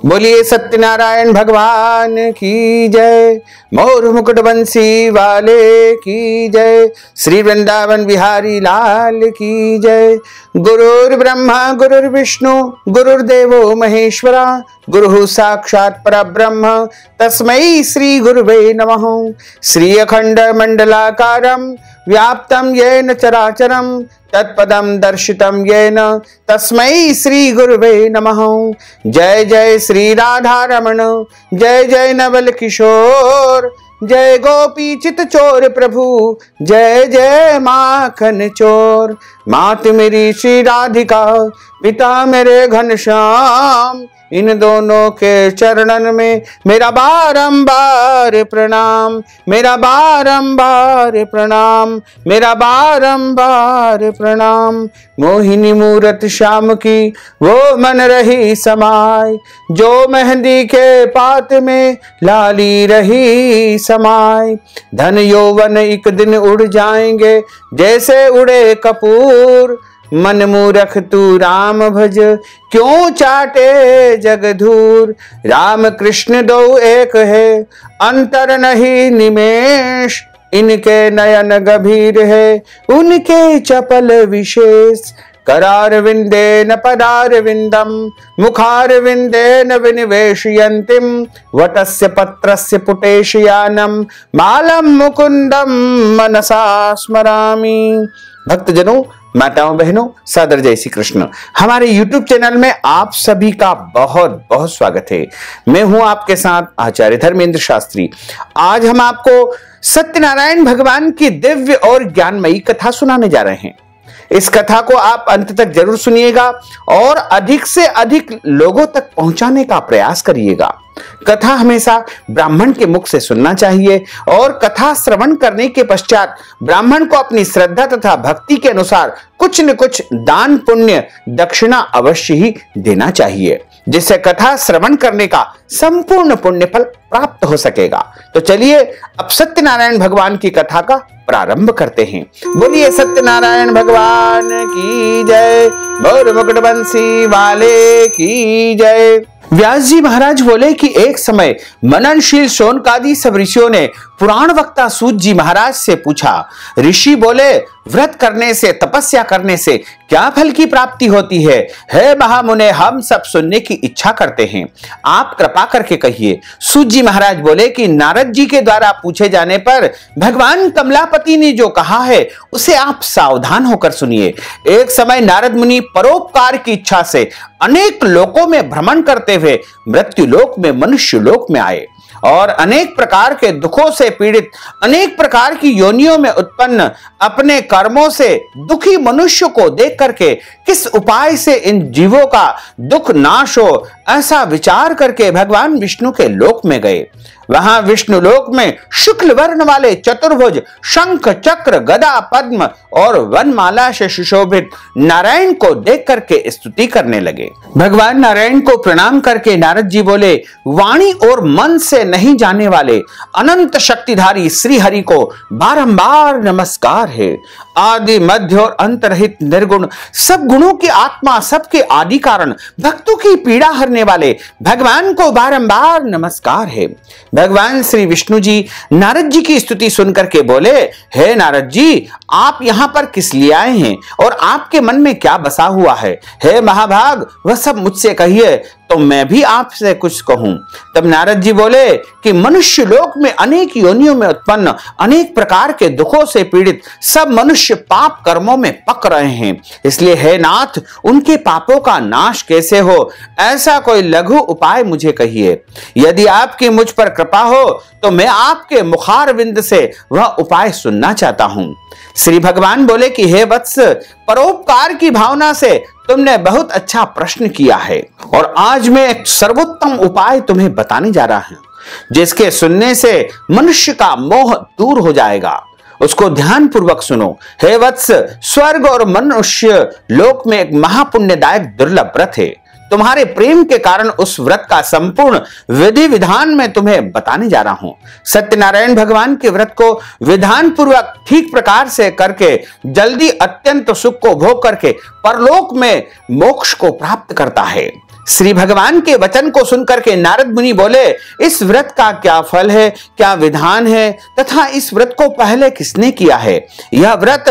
बोलिए सत्यनारायण भगवान की जय। मोर मुकुट बंसी वाले की जय। श्री वृंदावन बिहारी लाल की जय। गुरुर् ब्रह्मा गुरुर्विष्णु गुरुर्देवो महेश्वरा गुरुः साक्षात् परब्रह्म तस्मै श्री गुरुवे नमः। श्री अखंड मंडलाकारं व्याप्तं येन चराचरं तत्पदं दर्शितं येन तस्मै श्री गुरुवे नमः। जय जय श्री राधा रमण, जय जय नवल किशोर, जय गोपी चित चोर प्रभु, जय जय माखन चोर। मात मेरी श्री राधिका, पिता मेरे घनश्याम, इन दोनों के चरणन में मेरा बारंबार प्रणाम, मेरा बारंबार प्रणाम, मेरा बारंबार प्रणाम। मोहिनी मूरत श्याम की वो मन रही समाय, जो मेहंदी के पात में लाली रही समाय। धन यौवन एक दिन उड़ जाएंगे जैसे उड़े कपूर, मन मूरख तू राम भज क्यों चाटे जगधूर। राम कृष्ण दो एक है अंतर नहीं निमेष, इनके नयन गंभीर है उनके चपल विशेष। करार विंदे न पदार विंदम, मुखार विंदे न विनिवेशयन्तिम, वटस्य पत्रस्य पुटेशयानम, मालम मुकुंदम मनसा स्मरामि। भक्तजनों, माताओं बहनों, सादर जय श्री कृष्ण। हमारे YouTube चैनल में आप सभी का बहुत बहुत स्वागत है। मैं हूं आपके साथ आचार्य धर्मेंद्र शास्त्री। आज हम आपको सत्यनारायण भगवान की दिव्य और ज्ञानमयी कथा सुनाने जा रहे हैं। इस कथा को आप अंत तक जरूर सुनिएगा और अधिक से अधिक लोगों तक पहुंचाने का प्रयास करिएगा। कथा हमेशा ब्राह्मण के मुख से सुनना चाहिए और कथा श्रवण करने के पश्चात ब्राह्मण को अपनी श्रद्धा तथा भक्ति के अनुसार कुछ न कुछ दान पुण्य दक्षिणा अवश्य ही देना चाहिए, जिससे कथा श्रवण करने का संपूर्ण पुण्य फल प्राप्त हो सकेगा। तो चलिए अब सत्यनारायण भगवान की कथा का प्रारंभ करते हैं। बोलिए सत्यनारायण भगवान की जय। मोर मुकुट बंसी वाले की जय। व्यास जी महाराज बोले कि एक समय मननशील शौनकादि सब ऋषियों ने पुराण वक्ता सूत जी महाराज से पूछा। ऋषि बोले, व्रत करने से, तपस्या करने से क्या फल की प्राप्ति होती है? हे महामुने, हम सब सुनने की इच्छा करते हैं, आप कृपा करके कहिए। सूत जी महाराज बोले कि नारद जी के द्वारा पूछे जाने पर भगवान कमलापति ने जो कहा है उसे आप सावधान होकर सुनिए। एक समय नारद मुनि परोपकार की इच्छा से अनेक लोकों में भ्रमण करते हुए मृत्यु लोक में मनुष्य लोक में आए और अनेक प्रकार के दुखों से पीड़ित, अनेक प्रकार की योनियों में उत्पन्न अपने कर्मों से दुखी मनुष्य को देख करके किस उपाय से इन जीवों का दुख नाश हो, ऐसा विचार करके भगवान विष्णु के लोक में गए। वहां विष्णु लोक में शुक्ल वर्ण वाले चतुर्भुज शंख चक्र गदा पद्म और वनमाला से सुशोभित नारायण को देख करके स्तुति करने लगे। भगवान नारायण को प्रणाम करके नारद जी बोले, वाणी और मन से नहीं जाने वाले अनंत शक्तिधारी श्री हरि को बारंबार नमस्कार है। आदि मध्य और अंत रहित निर्गुण, सब गुणों की आत्मा, सबके आदि कारण, भक्तों की पीड़ा हरने वाले भगवान को बारंबार नमस्कार है। भगवान श्री विष्णु जी नारद जी की स्तुति सुनकर के बोले, हे नारद जी, आप यहां पर किस लिए आए हैं और आपके मन में क्या बसा हुआ है? हे महाभाग, वह सब मुझसे कहिए तो मैं भी आपसे कुछ कहूं। तब नारद जी बोले कि मनुष्य लोक में अनेक योनियों में उत्पन्न अनेक प्रकार के दुखों से पीड़ित सब मनुष्य पाप कर्मों में पक रहे हैं। इसलिए हे नाथ, उनके पापों का नाश कैसे हो, ऐसा कोई लघु उपाय मुझे कहिए। यदि आपकी मुझ पर कृपा हो तो मैं आपके मुखारविंद से वह उपाय सुनना चाहता हूं। श्री भगवान बोले कि हे वत्स, परोपकार की भावना से तुमने बहुत अच्छा प्रश्न किया है और आज मैं एक सर्वोत्तम उपाय तुम्हें बताने जा रहा हूं, जिसके सुनने से मनुष्य का मोह दूर हो जाएगा। उसको ध्यान पूर्वक सुनो। हे वत्स, स्वर्ग और मनुष्य लोक में एक महापुण्यदायक दुर्लभ व्रत है। तुम्हारे प्रेम के कारण उस व्रत का संपूर्ण विधि विधान में तुम्हें बताने जा रहा हूं। सत्यनारायण भगवान के व्रत को विधान पूर्वक ठीक प्रकार से करके जल्दी अत्यंत सुख को भोग करके परलोक में मोक्ष को प्राप्त करता है। श्री भगवान के वचन को सुनकर के नारद मुनि बोले, इस व्रत का क्या फल है, क्या विधान है तथा इस व्रत को पहले किसने किया है, यह व्रत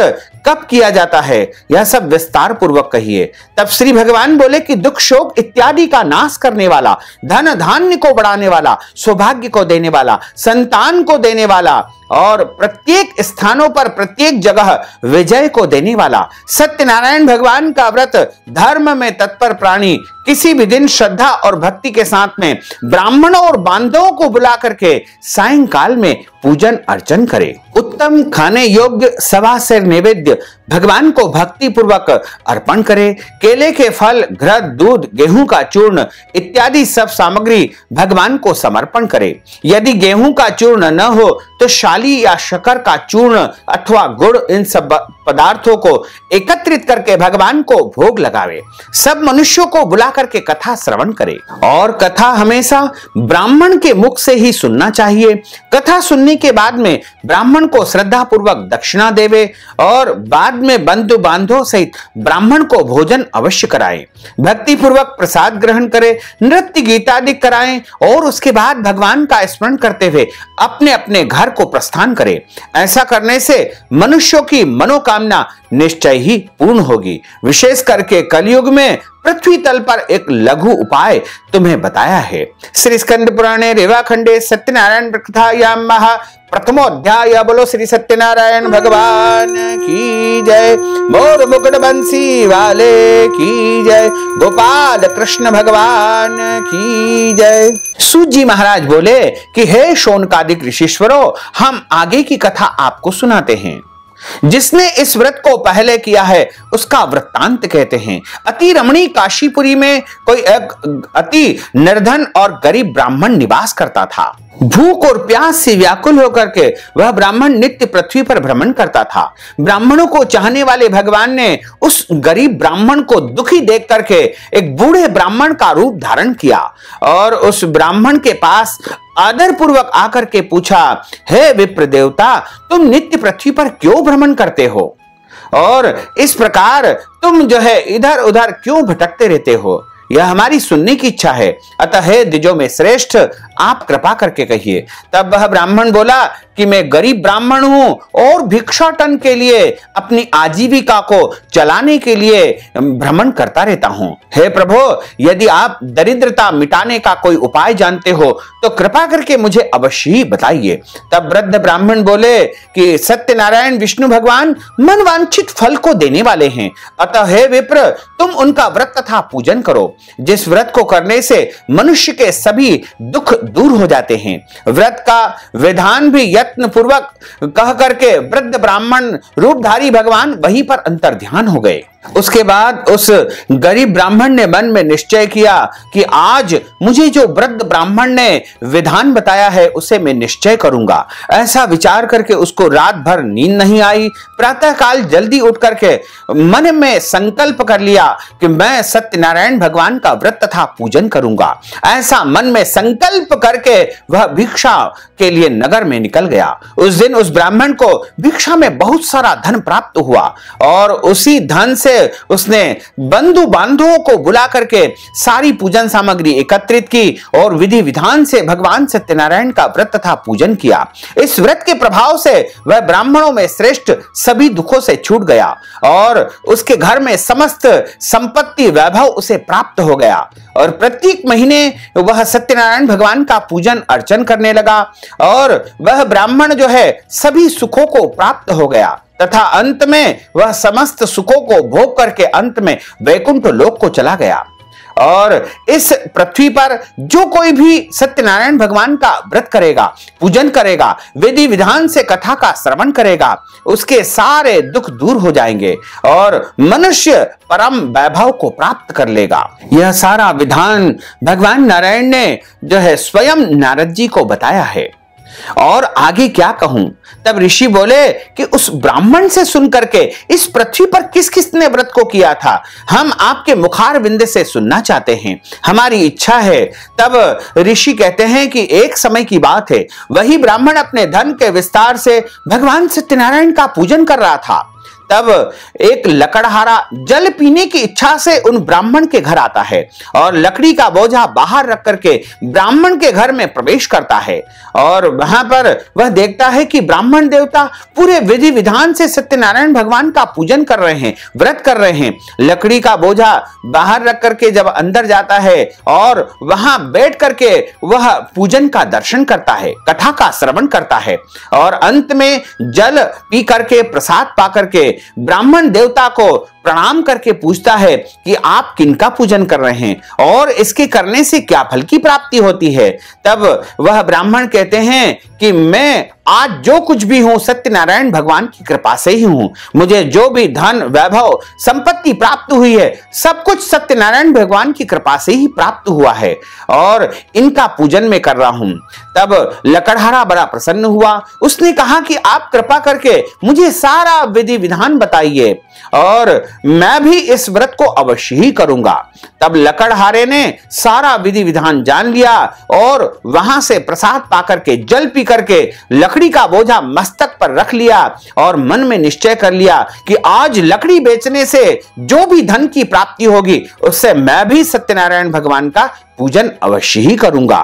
कब किया जाता है, यह सब विस्तार पूर्वक कहिए। तब श्री भगवान बोले कि दुख शोक इत्यादि का नाश करने वाला, धन धान्य को बढ़ाने वाला, सौभाग्य को देने वाला, संतान को देने वाला और प्रत्येक स्थानों पर प्रत्येक जगह विजय को देने वाला सत्यनारायण भगवान का व्रत धर्म में तत्पर प्राणी किसी भी दिन श्रद्धा और भक्ति के साथ में ब्राह्मणों और बांधवों को बुला करके सायंकाल में पूजन अर्चन करे। उत्तम खाने योग्य सवा सेर नैवेद्य भगवान को भक्ति पूर्वक अर्पण करे। केले के फल, घृत, दूध, गेहूं का चूर्ण इत्यादि सब सामग्री भगवान को समर्पण करे। यदि गेहूं का चूर्ण न हो तो शाली या शक्कर का चूर्ण अथवा गुड़, इन सब पदार्थों को एकत्रित करके भगवान को भोग लगावे। सब मनुष्यों को बुला करके कथा श्रवण करे और कथा हमेशा ब्राह्मण के मुख से ही सुनना चाहिए। कथा सुनने के बाद में ब्राह्मण को श्रद्धा पूर्वक दक्षिणा देवे और बाद में बंधु बांधवों सहित ब्राह्मण को भोजन अवश्य कराए। भक्ति पूर्वक प्रसाद ग्रहण करे, नृत्य गीतादि कराएं और उसके बाद भगवान का स्मरण करते हुए अपने अपने घर को प्रस्थान करे। ऐसा करने से मनुष्यों की मनोकामना निश्चय ही पूर्ण होगी। विशेष करके कलयुग में पृथ्वी तल पर एक लघु उपाय तुम्हें बताया है। श्री स्कंद पुराणे रेवाखंडे सत्यनारायण कथायाम महा प्रथमोध्याय। बोलो श्री सत्यनारायण भगवान की जय। मोर मुकुट बंसी वाले की जय। गोपाल कृष्ण भगवान की जय। सूत जी महाराज बोले कि हे शौनकादिक ऋषिश्वरों, हम आगे की कथा आपको सुनाते हैं। जिसने इस व्रत को पहले किया है उसका वृत्तांत कहते हैं। अति रमणीय काशीपुरी में कोई एक अति निर्धन और गरीब ब्राह्मण निवास करता था। भूख और प्यास से व्याकुल होकर के वह ब्राह्मण नित्य पृथ्वी पर भ्रमण करता था। ब्राह्मणों को चाहने वाले भगवान ने उस गरीब ब्राह्मण को दुखी देख करके एक बूढ़े ब्राह्मण का रूप धारण किया और उस ब्राह्मण के पास आदर पूर्वक आकर के पूछा, हे विप्र देवता, तुम नित्य पृथ्वी पर क्यों भ्रमण करते हो और इस प्रकार तुम जो है इधर उधर क्यों भटकते रहते हो? यह हमारी सुनने की इच्छा है। अतः हे द्विजों में श्रेष्ठ, आप कृपा करके कहिए। तब वह ब्राह्मण बोला कि मैं गरीब ब्राह्मण हूं और भिक्षाटन के लिए अपनी आजीविका को चलाने के लिए भ्रमण करता रहता हूं। हे प्रभु, यदि आप दरिद्रता मिटाने का कोई उपाय जानते हो तो कृपा करके मुझे अवश्य ही बताइए। तब वृद्ध ब्राह्मण बोले कि सत्यनारायण विष्णु भगवान मनवांछित फल को देने वाले हैं। अतः हे विप्र, तुम उनका व्रत तथा पूजन करो, जिस व्रत को करने से मनुष्य के सभी दुख दूर हो जाते हैं। व्रत का विधान भी यत्न पूर्वक कह करके वृद्ध ब्राह्मण रूपधारी भगवान वहीं पर अंतर्ध्यान हो गए। उसके बाद उस गरीब ब्राह्मण ने मन में निश्चय किया कि आज मुझे जो वृद्ध ब्राह्मण ने विधान बताया है उसे मैं निश्चय करूंगा। ऐसा विचार करके उसको रात भर नींद नहीं आई। प्रातः काल जल्दी उठ करके मन में संकल्प कर लिया कि मैं सत्यनारायण भगवान का व्रत तथा पूजन करूंगा। ऐसा मन में संकल्प करके वह भिक्षा के लिए नगर में निकल गया। उस दिन उस ब्राह्मण को भिक्षा में बहुत सारा धन प्राप्त हुआ और उसी धन से उसने बंधु बांधवों को बुला करके सारी पूजन सामग्री एकत्रित की और विधि विधान से भगवान सत्यनारायण का व्रत तथा पूजन किया। इस व्रत के प्रभाव से वह ब्राह्मणों में श्रेष्ठ सभी दुखों से छूट गया और उसके घर में समस्त संपत्ति वैभव उसे प्राप्त हो गया और प्रत्येक महीने वह सत्यनारायण भगवान का पूजन अर्चन करने लगा और वह ब्राह्मण जो है सभी सुखों को प्राप्त हो गया तथा अंत में वह समस्त सुखों को भोग करके अंत में वैकुंठ लोक को चला गया। और इस पृथ्वी पर जो कोई भी सत्यनारायण भगवान का व्रत करेगा, पूजन करेगा, विधि विधान से कथा का श्रवण करेगा, उसके सारे दुख दूर हो जाएंगे और मनुष्य परम वैभव को प्राप्त कर लेगा। यह सारा विधान भगवान नारायण ने जो है स्वयं नारद जी को बताया है। और आगे क्या कहूं? तब ऋषि बोले कि उस ब्राह्मण से सुनकर के इस पृथ्वी पर किस किस ने व्रत को किया था, हम आपके मुखार विंद से सुनना चाहते हैं, हमारी इच्छा है। तब ऋषि कहते हैं कि एक समय की बात है, वही ब्राह्मण अपने धन के विस्तार से भगवान सत्यनारायण का पूजन कर रहा था। तब एक लकड़हारा जल पीने की इच्छा से उन ब्राह्मण के घर आता है और लकड़ी का बोझा बाहर रख करके ब्राह्मण के घर में प्रवेश करता है। और वहां पर वह देखता है कि ब्राह्मण देवता पूरे विधि विधान से सत्यनारायण भगवान का पूजन कर रहे हैं, व्रत कर रहे हैं। लकड़ी का बोझा बाहर रख करके जब अंदर जाता है और वहां बैठ करके वह पूजन का दर्शन करता है, कथा का श्रवण करता है और अंत में जल पी करके प्रसाद पा करके ब्राह्मण देवता को प्रणाम करके पूछता है कि आप किनका पूजन कर रहे हैं और इसके करने से क्या फल की प्राप्ति होती है। तब वह ब्राह्मण कहते हैं कि मैं आज जो कुछ भी हूं सत्यनारायण भगवान की कृपा से ही हूं। मुझे जो भी धन वैभव संपत्ति प्राप्त हुई है सब कुछ सत्यनारायण भगवान की कृपा से ही प्राप्त हुआ है और इनका पूजन मैं कर रहा हूं। तब लकड़हारा बड़ा प्रसन्न हुआ। उसने कहा कि आप कृपा करके मुझे सारा विधि विधान बताइए और मैं भी इस व्रत को अवश्य ही करूंगा। तब लकड़हारे ने सारा विधि विधान जान लिया और वहां से प्रसाद पाकर के जल पी करके लकड़ी का बोझा मस्तक पर रख लिया और मन में निश्चय कर लिया कि आज लकड़ी बेचने से जो भी धन की प्राप्ति होगी उससे मैं भी सत्यनारायण भगवान का पूजन अवश्य ही करूंगा।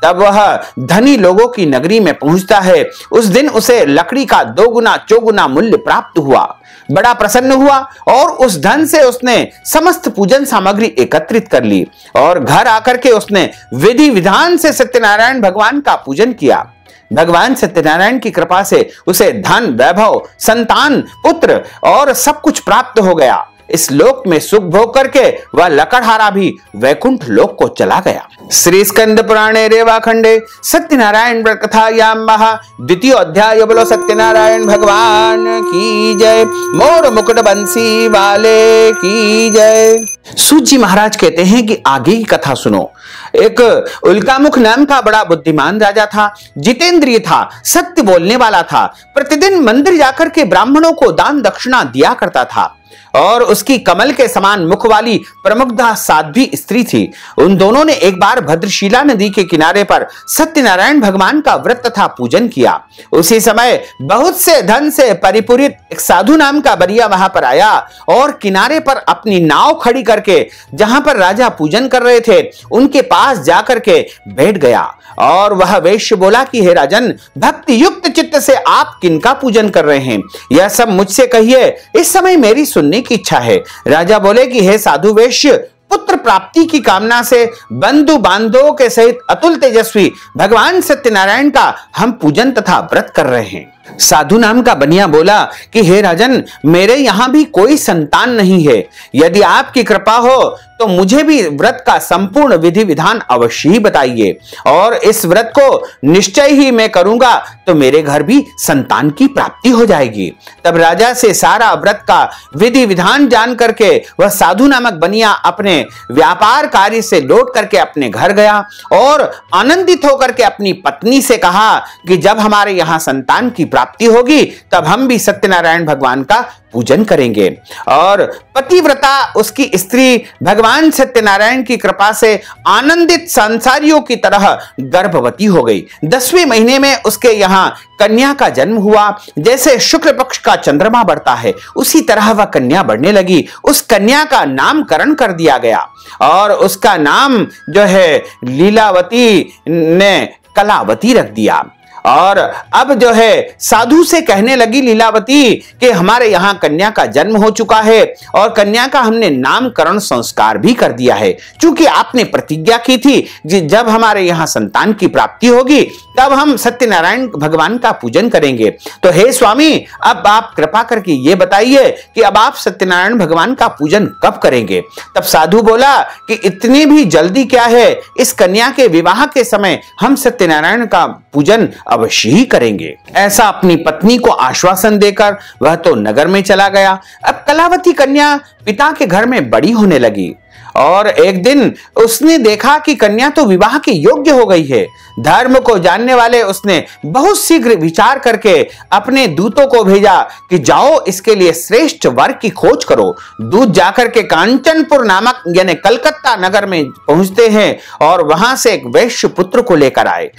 तब वह धनी लोगों की नगरी में पहुंचता है। उस दिन उसे लकड़ी का 2 गुना 4 गुना मूल्य प्राप्त हुआ। बड़ा प्रसन्न हुआ और उस धन से उसने समस्त पूजन सामग्री एकत्रित कर ली और घर आकर के उसने विधि विधान से सत्यनारायण भगवान का पूजन किया। भगवान सत्यनारायण की कृपा से उसे धन वैभव संतान पुत्र और सब कुछ प्राप्त हो गया। इस लोक में सुख भोग करके वह लकड़हारा भी वैकुंठ लोक को चला गया। श्री स्कंद पुराणे रेवाखंडे सत्यनारायण व्रत कथा याम महा द्वितीय अध्याय। बोलो सत्यनारायण भगवान की जय। मोर मुकुट बंसी वाले की जय। सूत जी महाराज कहते हैं कि आगे की कथा सुनो। एक उल्कामुख नाम का बड़ा बुद्धिमान राजा था, जितेंद्रिय था, सत्य बोलने वाला था, प्रतिदिन मंदिर जाकर के ब्राह्मणों को दान दक्षिणा दिया करता था और उसकी कमल के समान मुख वाली प्रमुग्धा साध्वी स्त्री थी। उन दोनों ने एक बार भद्रशिला नदी के किनारे पर सत्यनारायण भगवान का व्रत तथा पूजन किया। उसी समय बहुत से धन से परिपूरित एक साधु नाम का बरिया वहां पर आया और किनारे पर अपनी नाव खड़ी करके जहां पर राजा पूजन कर रहे थे उनके पास जाकर के बैठ गया और वह वैश्य बोला कि हे राजन, भक्ति युक्त चित्त से आप किनका पूजन कर रहे हैं, यह सब मुझसे कहिए, इस समय मेरी सुनने की इच्छा है। राजा बोले कि हे साधु वैश्य, पुत्र प्राप्ति की कामना से बंधु बांधवों के सहित अतुल तेजस्वी भगवान सत्यनारायण का हम पूजन तथा व्रत कर रहे हैं। साधु नाम का बनिया बोला कि हे राजन, मेरे यहां भी कोई संतान नहीं है। यदि आपकी कृपा हो तो मुझे भी व्रत का संपूर्ण विधि विधान अवश्य ही बताइए और इस व्रत को निश्चय ही मैं करूंगा तो मेरे घर भी संतान की प्राप्ति हो जाएगी। तब राजा से सारा व्रत का विधि विधान जान करके वह साधु नामक बनिया अपने व्यापार कार्य से लौट करके अपने घर गया और आनंदित होकर के अपनी पत्नी से कहा कि जब हमारे यहाँ संतान की प्राप्ति होगी तब हम भी सत्यनारायण भगवान का पूजन करेंगे। और पतिव्रता उसकी स्त्री भगवान सत्यनारायण की कृपा से आनंदित संसारियों की तरह गर्भवती हो गई। 10वें महीने में उसके यहाँ कन्या का जन्म हुआ। जैसे शुक्ल पक्ष का चंद्रमा बढ़ता है उसी तरह वह कन्या बढ़ने लगी। उस कन्या का नामकरण कर दिया गया और उसका नाम जो है लीलावती ने कलावती रख दिया। और अब जो है साधु से कहने लगी लीलावती कि हमारे यहाँ कन्या का जन्म हो चुका है और कन्या का हमने नामकरण संस्कार भी कर दिया है। क्योंकि आपने प्रतिज्ञा की थी कि जब हमारे यहाँ संतान की प्राप्ति होगी तब हम सत्यनारायण भगवान का पूजन करेंगे। तो हे स्वामी, अब आप कृपा करके ये बताइए कि अब आप सत्यनारायण भगवान का पूजन कब करेंगे। तब साधु बोला कि इतनी भी जल्दी क्या है, इस कन्या के विवाह के समय हम सत्यनारायण का पूजन अवश्य ही करेंगे। ऐसा अपनी पत्नी को आश्वासन देकर वह तो नगर में चला गया। अब कलावती कन्या पिता के घर में बड़ी होने लगी और एक दिन उसने देखा कि कन्या तो विवाह के योग्य हो गई है। धर्म को जानने वाले उसने बहुत शीघ्र विचार करके अपने दूतों को भेजा कि जाओ इसके लिए श्रेष्ठ वर की खोज करो। दूत जाकर के कांचनपुर नामक यानी कलकत्ता नगर में पहुंचते हैं और वहां से एक वैश्य पुत्र को लेकर आए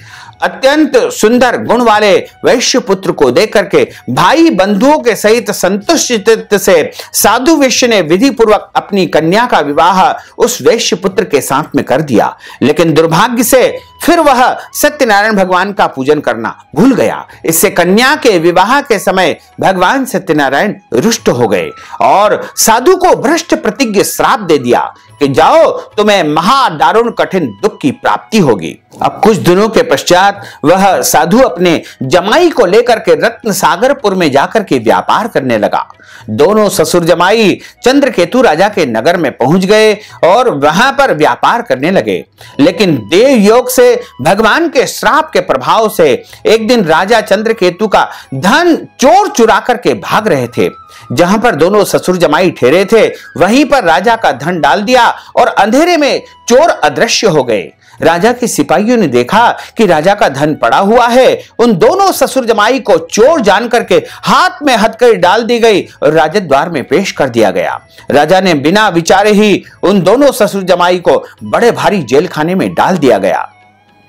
अत्यंत सुंदर गुण वाले वैश्य पुत्र को देख करके भाई बंधुओं के सहित संतुष्ट चित्त से साधु वैश्य ने विधि पूर्वक अपनी कन्या का विवाह उस वैश्य पुत्र के साथ में कर दिया। लेकिन दुर्भाग्य से फिर वह सत्यनारायण भगवान का पूजन करना भूल गया। इससे कन्या के विवाह के समय भगवान सत्यनारायण रुष्ट हो गए और साधु को भ्रष्ट प्रतिज्ञ श्राप दे दिया कि जाओ, तुम्हें महादारुण कठिन दुख की प्राप्ति होगी। अब कुछ दिनों के पश्चात वह साधु अपने जमाई को लेकर के रत्न सागरपुर में जाकर के व्यापार करने लगा। दोनों ससुर जमाई चंद्रकेतु राजा के नगर में पहुंच गए और वहां पर व्यापार करने लगे। लेकिन देव योग से भगवान के श्राप के प्रभाव से एक दिन राजा चंद्रकेतु का धन चोर चुरा करके भाग रहे थे। जहां पर दोनों ससुर जमाई ठहरे थे वहीं पर राजा का धन डाल दिया और अंधेरे में चोर अदृश्य हो गए। राजा के सिपाहियों ने देखा कि राजा का धन पड़ा हुआ है। उन दोनों ससुर जमाई को चोर जान करके हाथ में हथकड़ी डाल दी गई और राजद्वार में पेश कर दिया गया। राजा ने बिना विचारे ही उन दोनों ससुर जमाई को बड़े भारी जेल खाने में डाल दिया गया।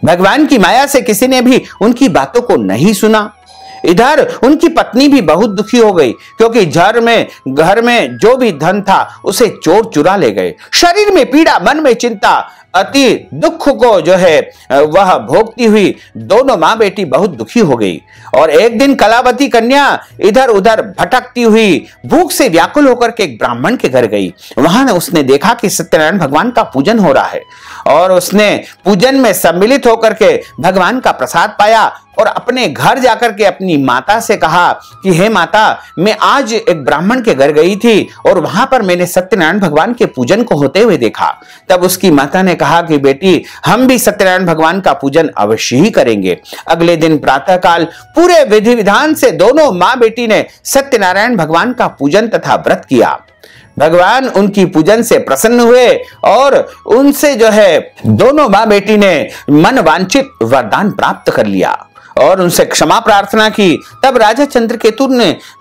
भगवान की माया से किसी ने भी उनकी बातों को नहीं सुना। इधर उनकी पत्नी भी बहुत दुखी हो गई क्योंकि घर में जो भी धन था उसे चोर चुरा ले गए। शरीर में पीड़ा, मन में चिंता, अति दुख को जो है वह भोगती हुई दोनों मां बेटी बहुत दुखी हो गई। और एक दिन कलावती कन्या इधर उधर भटकती हुई भूख से व्याकुल होकर के एक ब्राह्मण के घर गई। वहां उसने देखा कि सत्यनारायण भगवान का पूजन हो रहा है और उसने पूजन में सम्मिलित होकर के भगवान का प्रसाद पाया और अपने घर जाकर के अपनी माता से कहा कि हे माता, मैं आज एक ब्राह्मण के घर गई थी और वहां पर मैंने सत्यनारायण भगवान के पूजन को होते हुए देखा। तब उसकी माता ने कहा कि बेटी, हम भी सत्यनारायण भगवान का पूजन अवश्य ही करेंगे। अगले दिन प्रातःकाल पूरे विधि विधान से दोनों मां बेटी ने सत्यनारायण भगवान का पूजन तथा व्रत किया। भगवान उनकी पूजन से प्रसन्न हुए और उनसे जो है दोनों मां बेटी ने मन वांछित वरदान प्राप्त कर लिया और उनसे क्षमा प्रार्थना की। तब राजा चंद्रकेतु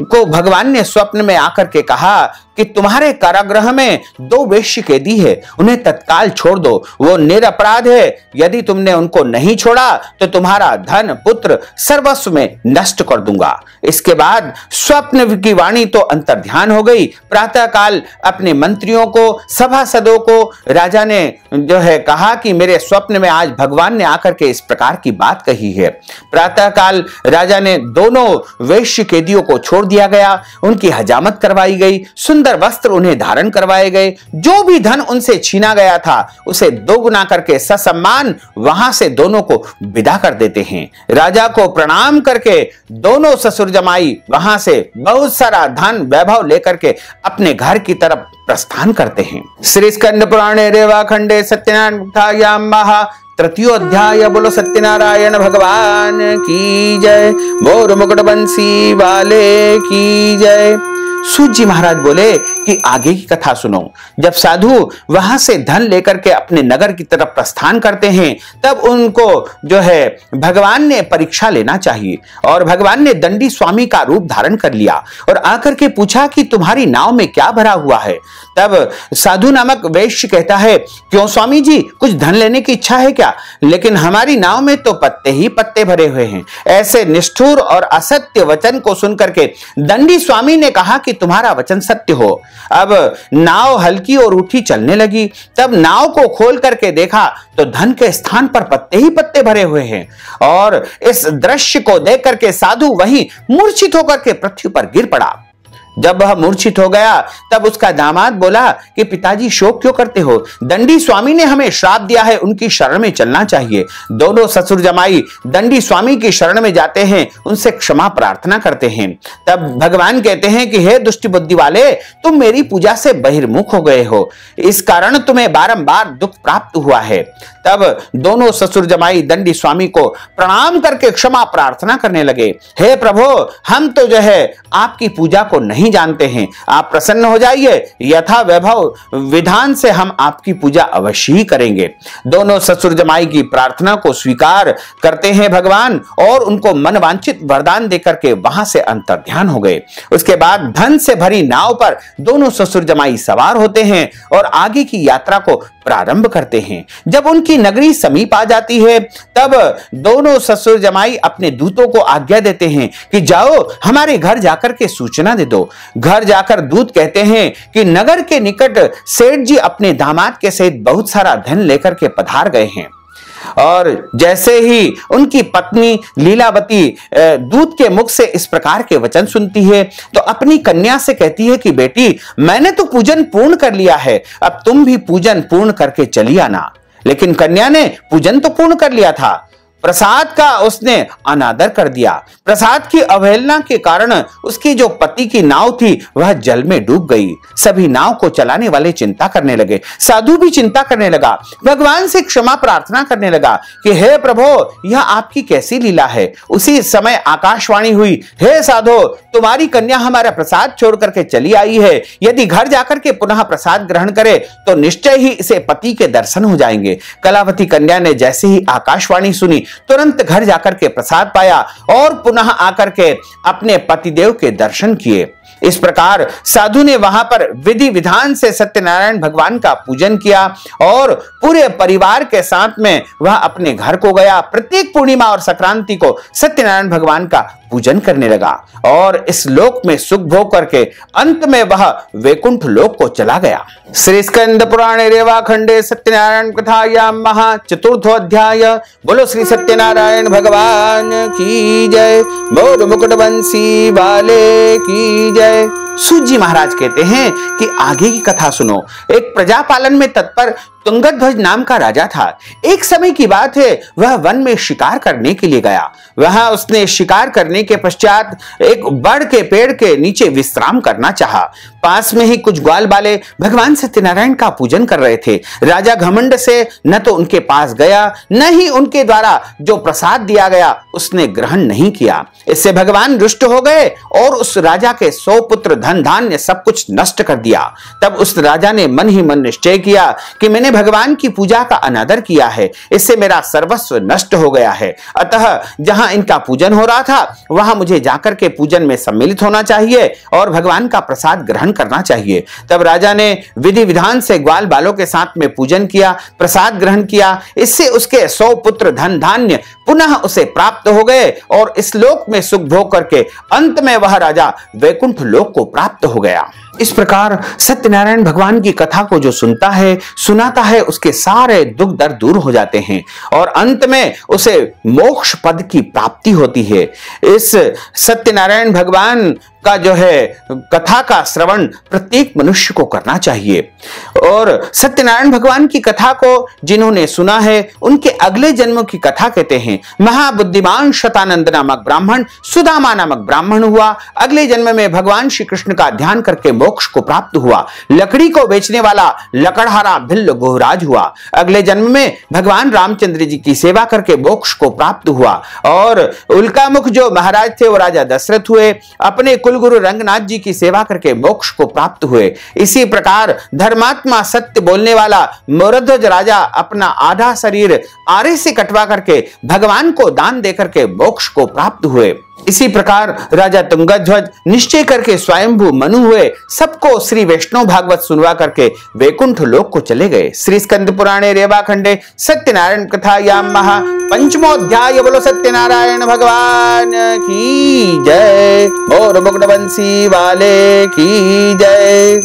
को भगवान ने स्वप्न में आकर के कहा कि तुम्हारे कारागृह में 2 वेश्य कैदी है, उन्हें तत्काल छोड़ दो, वो निरपराध है। यदि तुमने उनको नहीं छोड़ा तो तुम्हारा धन पुत्र सर्वस्व में नष्ट कर दूंगा। इसके बाद स्वप्न की वाणी तो अंतर्ध्यान हो गई। प्रातःकाल अपने मंत्रियों को, सभासदों को राजा ने जो है कहा कि मेरे स्वप्न में आज भगवान ने आकर के इस प्रकार की बात कही है। प्रातःकाल राजा ने दोनों वेश्य कैदियों को छोड़ दिया गया, उनकी हजामत करवाई गई, सुंदर वस्त्र उन्हें धारण करवाए गए। जो भी धन उनसे छीना गया था उसे दोगुना करके ससम्मान वहां से दोनों को विदा कर देते हैं। राजा को प्रणाम करके दोनों ससुर जमाई वहां से बहुत सारा धन वैभव लेकर के अपने घर की तरफ प्रस्थान करते हैं। श्री स्कंद पुराणे रेवा खंडे सत्यनारायण तृतीय अध्याय। बोलो सत्यनारायण भगवान की जय। मोर मुकुट बंसी वाले की जय। सूत जी महाराज बोले कि आगे की कथा सुनो। जब साधु वहां से धन लेकर के अपने नगर की तरफ प्रस्थान करते हैं तब उनको जो है भगवान ने परीक्षा लेना चाहिए और भगवान ने दंडी स्वामी का रूप धारण कर लिया और आकर के पूछा कि तुम्हारी नाव में क्या भरा हुआ है। तब साधु नामक वैश्य कहता है, क्यों स्वामी जी, कुछ धन लेने की इच्छा है क्या? लेकिन हमारी नाव में तो पत्ते ही पत्ते भरे हुए हैं। ऐसे निष्ठुर और असत्य वचन को सुनकर के दंडी स्वामी ने कहा कि तुम्हारा वचन सत्य हो। अब नाव हल्की और उठी चलने लगी। तब नाव को खोल करके देखा तो धन के स्थान पर पत्ते ही पत्ते भरे हुए हैं और इस दृश्य को देख करके साधु वहीं मूर्छित होकर के पृथ्वी पर गिर पड़ा। जब वह मूर्छित हो गया तब उसका दामाद बोला कि पिताजी शोक क्यों करते हो? दंडी स्वामी ने हमें श्राप दिया है, उनकी शरण में चलना चाहिए। दोनों ससुर जमाई दंडी स्वामी की शरण में जाते हैं, उनसे क्षमा प्रार्थना करते हैं। तब भगवान कहते हैं कि हे दुष्ट बुद्धि वाले, तुम मेरी पूजा से बहिर्मुख हो गए हो, इस कारण तुम्हें बारंबार दुख प्राप्त हुआ है। तब दोनों ससुर जमाई दंडी स्वामी को प्रणाम करके क्षमा प्रार्थना करने लगे। हे प्रभु, हम तो जो है आपकी पूजा को नहीं नहीं जानते हैं। आप प्रसन्न हो जाइए, यथा वैभव विधान से हम आपकी पूजा अवश्य ही करेंगे। दोनों ससुर जमाई की प्रार्थना को स्वीकार करते हैं भगवान और उनको मनवांछित वरदान देकर के वहां से अंतर्ध्यान हो गए। उसके बाद धन से भरी नाव पर दोनों ससुर जमाई सवार होते हैं और आगे की यात्रा को प्रारंभ करते हैं। जब उनकी नगरी समीप आ जाती है तब दोनों ससुर जमाई अपने दूतों को आज्ञा देते हैं कि जाओ हमारे घर जाकर के सूचना दे दो। घर जाकर दूत कहते हैं कि नगर के निकट सेठ जी अपने दामाद के सहित बहुत सारा धन लेकर के पधार गए हैं। और जैसे ही उनकी पत्नी लीलावती दूत के मुख से इस प्रकार के वचन सुनती है तो अपनी कन्या से कहती है कि बेटी, मैंने तो पूजन पूर्ण कर लिया है, अब तुम भी पूजन पूर्ण करके चली आना। लेकिन कन्या ने पूजन तो पूर्ण कर लिया था, प्रसाद का उसने अनादर कर दिया। प्रसाद की अवहेलना के कारण उसकी जो पति की नाव थी वह जल में डूब गई। सभी नाव को चलाने वाले चिंता करने लगे, साधु भी चिंता करने लगा, भगवान से क्षमा प्रार्थना करने लगा कि हे प्रभु, यह आपकी कैसी लीला है। उसी समय आकाशवाणी हुई, हे साधो, तुम्हारी कन्या हमारा प्रसाद छोड़ करके चली आई है। यदि घर जाकर के पुनः प्रसाद ग्रहण करे तो निश्चय ही इसे पति के दर्शन हो जाएंगे। कलावती कन्या ने जैसे ही आकाशवाणी सुनी तुरंत घर जाकर के प्रसाद पाया और पुनः आकर के अपने पतिदेव के दर्शन किए। इस प्रकार साधु ने वहां पर विधि विधान से सत्यनारायण भगवान का पूजन किया और पूरे परिवार के साथ में वह अपने घर को गया। प्रत्येक पूर्णिमा और संक्रांति को सत्यनारायण भगवान का पूजन करने लगा और इस लोक में सुख भोग करके अंत में वह वैकुंठ लोक को चला गया। श्री स्कंद पुराणे रेवा खंडे सत्यनारायण कथायाम महा चतुर्थो अध्याय। बोलो श्री सत्यनारायण भगवान की जय, मोर मुकुट बंसी वाले की जय। सूत जी महाराज कहते हैं कि आगे की कथा सुनो। एक प्रजा पालन में तत्पर तुंगध्वज नाम का राजा था। एक समय की बात है, वह वन में शिकार करने के लिए गया। वहां उसने शिकार करने के पश्चात एक बड़ के पेड़ के नीचे विश्राम करना चाहा। पास में ही कुछ ग्वाल बाले भगवान सत्यनारायण का पूजन कर रहे थे। राजा घमंड से न तो उनके पास गया, न ही उनके द्वारा जो प्रसाद दिया गया उसने ग्रहण नहीं किया। इससे भगवान रुष्ट हो गए और उस राजा के 100 पुत्र, धन धान्य सब कुछ नष्ट कर दिया। तब उस राजा ने मन ही मन निश्चय किया कि मैंने भगवान की पूजा का अनादर किया है, इससे मेरा सर्वस्व नष्ट हो गया है। अतः जहां इनका पूजन हो रहा था वहां मुझे जाकर के पूजन में सम्मिलित होना चाहिए और भगवान का प्रसाद ग्रहण करना चाहिए। तब राजा ने विधि विधान से ग्वाल बालों के साथ में पूजन किया, प्रसाद ग्रहण किया। इससे उसके 100 पुत्र, धन धान्य पुनः उसे प्राप्त हो गए और इस लोक में सुख भोग करके अंत में वह राजा वैकुंठ लोक को प्राप्त हो गया। इस प्रकार सत्यनारायण भगवान की कथा को जो सुनता है, सुनाता है, उसके सारे दुख दर्द दूर हो जाते हैं और अंत में उसे मोक्ष पद की प्राप्ति होती है। इस सत्यनारायण भगवान का जो है कथा का श्रवण प्रत्येक मनुष्य को करना चाहिए। और सत्यनारायण भगवान की कथा को जिन्होंने सुना है उनके अगले जन्मों की कथा कहते हैं। महाबुद्धिमान शतानंद नामक ब्राह्मण सुदामा नामक ब्राह्मण हुआ। अगले जन्म में भगवान श्री कृष्ण का ध्यान करके मोक्ष को प्राप्त हुआ। लकड़ी को बेचने वाला लकड़हारा भिल्ल गोहराज हुआ। अगले जन्म में भगवान रामचंद्र जी की सेवा करके मोक्ष को प्राप्त हुआ। और उल्कामुख जो महाराज थे वो राजा दशरथ हुए। अपने कुलगुरु रंगनाथ जी की सेवा करके मोक्ष को प्राप्त हुए। इसी प्रकार धर्मात्मा सत्य बोलने वाला मोरध्वज राजा अपना आधा शरीर आरे से कटवा करके भगवान को दान देकर के मोक्ष को प्राप्त हुए। इसी प्रकार राजा तुंगध्वज निश्चय करके स्वयंभू मनु हुए। सबको श्री वैष्णव भागवत सुनवा करके वैकुंठ लोक को चले गए। श्री स्कंद पुराणे रेवा खंडे सत्यनारायण कथायाम महा पंचमो अध्याय। बोलो सत्यनारायण भगवान की जय, और मुकुट बंसी वाले की जय।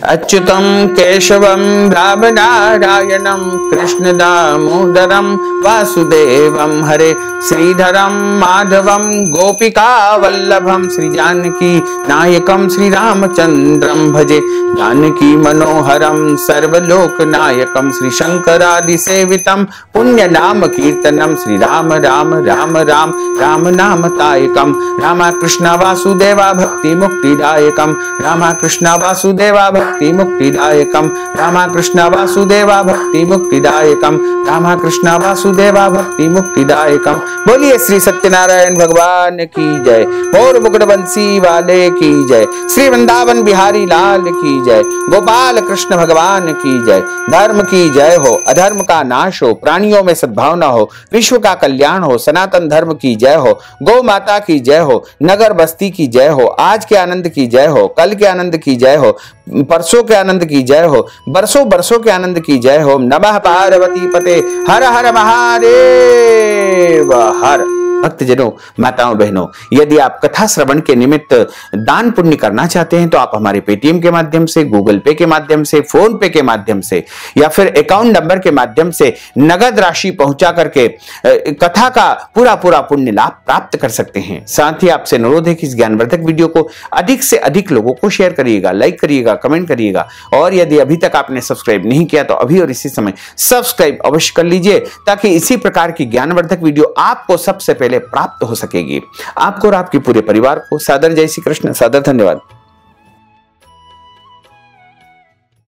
अच्युतम केशवम राम नारायणम कृष्ण दामोदरम वासुदेवम हरे श्रीधरम माधवम गोपिका वल्लभम श्री जानकी नायकम श्री रामचंद्रम भजे। जानकी मनोहरम सर्वलोक नायकम श्री शंकरादि सेवितम पुण्य नाम कीर्तनम श्री राम राम राम राम राम नाम तायकम। रामा कृष्ण वासुदेवा भक्ति मुक्तिदायकम। रामा कृष्ण वासुदेवा भक्ति मुक्तिदायकम, रामकृष्ण वासुदेवा भक्ति मुक्तिदायकम, रामकृष्ण वासुदेवा भक्ति मुक्तिदायकम। बोलिए श्री सत्यनारायण भगवान की जय, और मुकुट बंसी वाले की जय, श्री वृंदावन बिहारी लाल की जय, गोपाल कृष्ण भगवान की जय। धर्म की जय हो, अधर्म का नाश हो, प्राणियों में सद्भावना हो, विश्व का कल्याण हो, सनातन धर्म की जय हो, गौ माता की जय हो, नगर बस्ती की जय हो, आज के आनंद की जय हो, कल के आनंद की जय हो, परसों के आनंद की जय हो, बरसों बरसों के आनंद की जय हो। नमः पार्वती पते, हर हर महादेव हर। भक्तजनों, माताओं बहनों, यदि आप कथा श्रवण के निमित्त दान पुण्य करना चाहते हैं तो आप हमारे पेटीएम के माध्यम से, गूगल पे के माध्यम से, फोन पे के माध्यम से या फिर अकाउंट नंबर के माध्यम से नगद राशि पहुंचा करके कथा का पूरा पूरा पुण्य लाभ प्राप्त कर सकते हैं। साथ ही आपसे अनुरोध है कि इस ज्ञानवर्धक वीडियो को अधिक से अधिक लोगों को शेयर करिएगा, लाइक करिएगा, कमेंट करिएगा, और यदि अभी तक आपने सब्सक्राइब नहीं किया तो अभी और इसी समय सब्सक्राइब अवश्य कर लीजिए, ताकि इसी प्रकार की ज्ञानवर्धक वीडियो आपको सबसे पहले प्राप्त हो सकेगी। आपको और आपके पूरे परिवार को सादर जय श्री कृष्ण, सादर धन्यवाद।